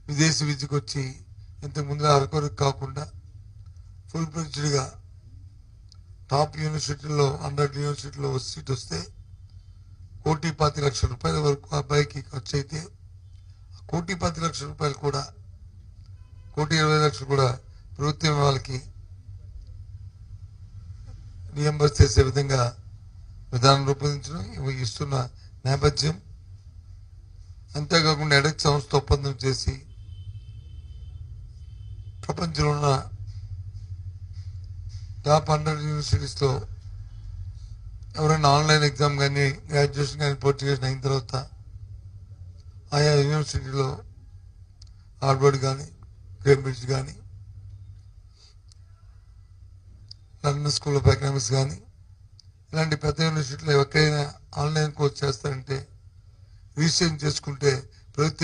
విదేశీ విద్యకు వచ్చి ఇంతకుముందు అరకొరకు కాకుండా ఫుల్ ఫ్లెడ్జ్డ్గా టాప్ యూనివర్సిటీలో 100 యూనివర్సిటీలో సీట్ వస్తే 1,25,00,000 రూపాయల వరకు అబ్బాయికి ఖర్చు అయితే 1,25,00,000 రూపాయలు కూడా 1,20,00,000 కూడా ప్రభుత్వం వాళ్ళకి రియంబర్స్ చేసే విధంగా విధానం రూపొందించడం ఇస్తున్న నేపథ్యం. అంతేకాకుండా ఎడెక్ సంస్థ ఒప్పందం చేసి ప్రపంచంలో ఉన్న టాప్ 100 యూనివర్సిటీస్లో ఎవరైనా ఆన్లైన్ ఎగ్జామ్ కానీ గ్రాడ్యుయేషన్ కానీ పూర్తి చేసిన అయిన తర్వాత ఆయా యూనివర్సిటీలో హార్వర్డ్ కానీ కేంబ్రిడ్జ్ కానీ లండన్ స్కూల్ ఆఫ్ ఎకనామిక్స్ కానీ ఇలాంటి పెద్ద యూనివర్సిటీలో ఎవరికైనా ఆన్లైన్ కోర్స్ చేస్తారంటే రిజిస్ట్రేషన్ చేసుకుంటే ప్రభుత్వం